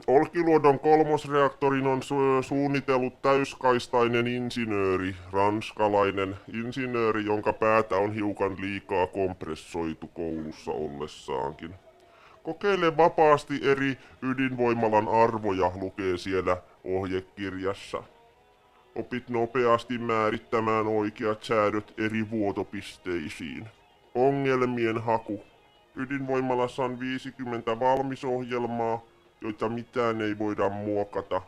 Olkiluodon kolmosreaktorin on suunnitellut täyskaistainen insinööri, ranskalainen insinööri, jonka päätä on hiukan liikaa kompressoitu koulussa ollessaankin. Kokeile vapaasti eri ydinvoimalan arvoja, lukee siellä ohjekirjassa. Opit nopeasti määrittämään oikeat säädöt eri vuotopisteisiin. Ongelmien haku. Ydinvoimalassa on 50 valmisohjelmaa, joita mitään ei voida muokata.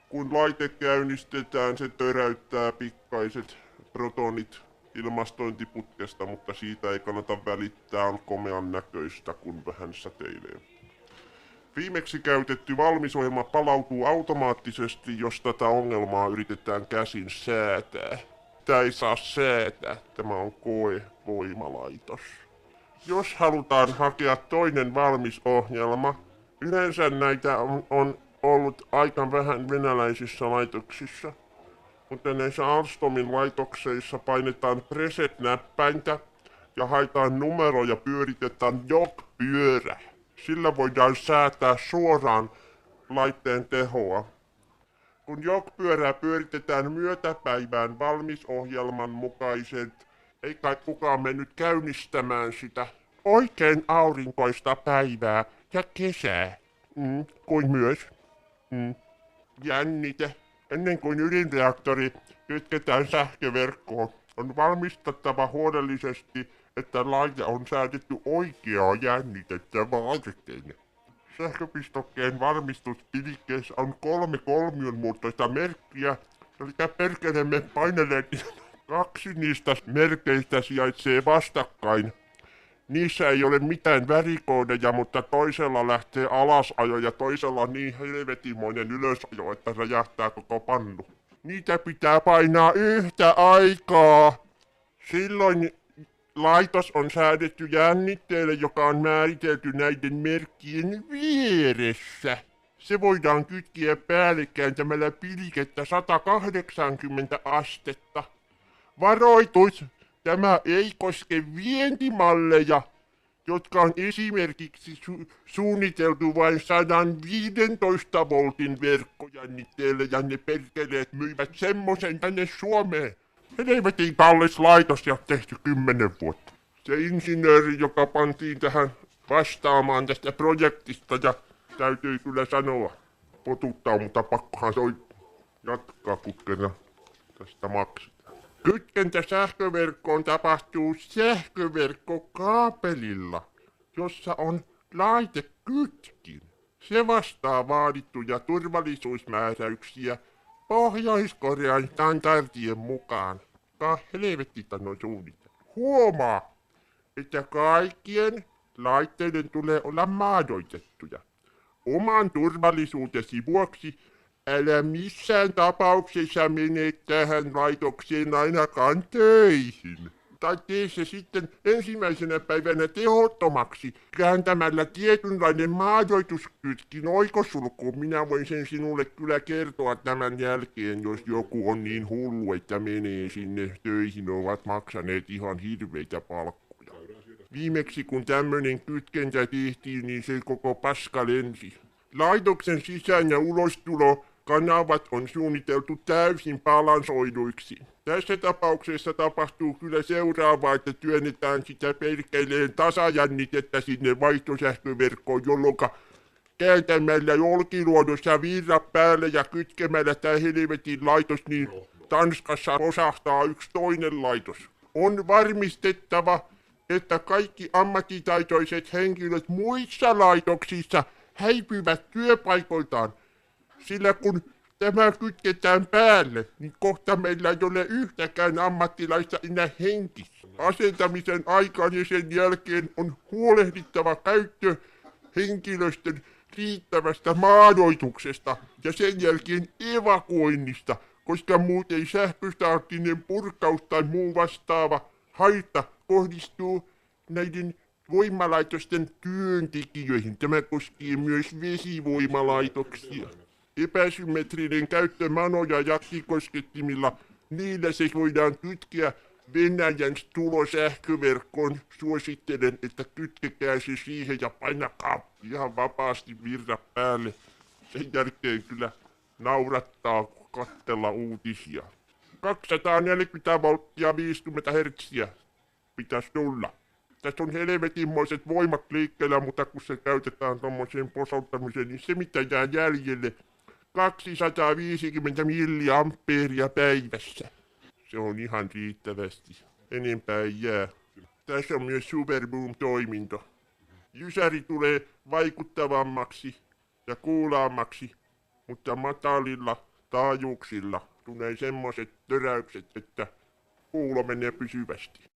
Kun laite käynnistetään, se töräyttää pikkaiset protonit ilmastointiputkesta, mutta siitä ei kannata välittää, on komean näköistä, kun vähän säteilee. Viimeksi käytetty valmisohjelma palautuu automaattisesti, jos tätä ongelmaa yritetään käsin säätää. Tämä ei saa säätää, tämä on koevoimalaitos. Jos halutaan hakea toinen valmis ohjelma, yleensä näitä on ollut aika vähän venäläisissä laitoksissa. Mutta näissä Alstomin laitokseissa painetaan preset-näppäintä ja haetaan numero ja pyöritetään jog-pyörä. Sillä voidaan säätää suoraan laitteen tehoa. Kun jog-pyörää pyöritetään myötäpäivään valmisohjelman mukaiset, ei kai kukaan mennyt käynnistämään sitä. Oikein aurinkoista päivää ja kesää. Kuin myös. Jännite. Ennen kuin ydinreaktori kytketään sähköverkkoon, on valmistettava huolellisesti, että laite on säädetty oikeaa jännitettä varten. Sähköpistokkeen valmistuspidikkeessä on 3 kolmionmuotoista merkkiä, eli perkele me paineleet. 2 niistä merkeistä sijaitsee vastakkain. Niissä ei ole mitään värikoodeja, mutta toisella lähtee alasajo ja toisella on niin helvetimoinen ylösajo, että räjähtää koko pannu. Niitä pitää painaa yhtä aikaa. Silloin laitos on säädetty jännitteelle, joka on määritelty näiden merkkien vieressä. Se voidaan kytkiä päälle kääntämällä pilikettä 180 astetta. Varoitus! Tämä ei koske vientimalleja, jotka on esimerkiksi suunniteltu vain 115 voltin verkkojännitteelle ja ne perkeleet myivät semmosen tänne Suomeen. Helvetin kallis laitos ja tehty 10 vuotta. Se insinööri, joka pantiin tähän vastaamaan tästä projektista ja täytyy kyllä sanoa, potuttaa, mutta pakkohan se on jatkaa, kun kerran tästä maksetaan. Kytkentä sähköverkkoon tapahtuu sähköverkkokaapelilla, jossa on laitekytkin. Se vastaa vaadittuja turvallisuusmääräyksiä Pohjois-Korean standardien mukaan. Helvetitä on suunniteltu. Huomaa, että kaikkien laitteiden tulee olla maadoitettuja. Oman turvallisuutesi vuoksi älä missään tapauksessa mene tähän laitokseen ainakaan töihin. Tai tee se sitten ensimmäisenä päivänä tehottomaksi kääntämällä tietynlainen maadoituskytkin oikosulkuun. Minä voin sen sinulle kyllä kertoa tämän jälkeen, jos joku on niin hullu, että menee sinne töihin, ovat maksaneet ihan hirveitä palkkoja. Viimeksi kun tämmönen kytkentä tehtiin, niin se koko paska lensi. Laitoksen sisään- ja ulostulo kanavat on suunniteltu täysin balansoiduiksi. Tässä tapauksessa tapahtuu kyllä seuraavaa, että työnnetään sitä perkeleen tasajännitettä sinne vaihtosähköverkkoon, jolloin kääntämällä Olkiluodossa virrat päälle ja kytkemällä tää helvetin laitos, niin Tanskassa rosahtaa yksi toinen laitos. On varmistettava, että kaikki ammattitaitoiset henkilöt muissa laitoksissa häipyvät työpaikoiltaan, sillä kun tämä kytketään päälle, niin kohta meillä ei ole yhtäkään ammattilaista enää henkissä. Asentamisen aikaan ja sen jälkeen on huolehdittava käyttöhenkilöstön riittävästä maadoituksesta ja sen jälkeen evakuoinnista, koska muuten sähköstarttinen purkaus tai muu vastaava haitta kohdistuu näiden voimalaitosten työntekijöihin. Tämä koskee myös vesivoimalaitoksia. Epäsymmetrinen käyttö manoja jaksikoskettimilla, niillä se voidaan kytkeä Venäjän tulosähköverkkoon. Suosittelen, että kytkekää se siihen ja painakaa ihan vapaasti virrat päälle. Sen jälkeen kyllä naurattaa katsella uutisia. 240 volttia 50 hertsiä pitäisi tulla. Tässä on helvetinmoiset voimat liikkeellä, mutta kun se käytetään tommoseen posauttamiseen, niin se mitä jää jäljelle, 250 milliampeeria päivässä. Se on ihan riittävästi. Enempää ei jää. Tässä on myös Superboom-toiminto. Jysäri tulee vaikuttavammaksi ja kuulaammaksi, mutta matalilla taajuuksilla tulee semmoset töräykset, että kuulo menee pysyvästi.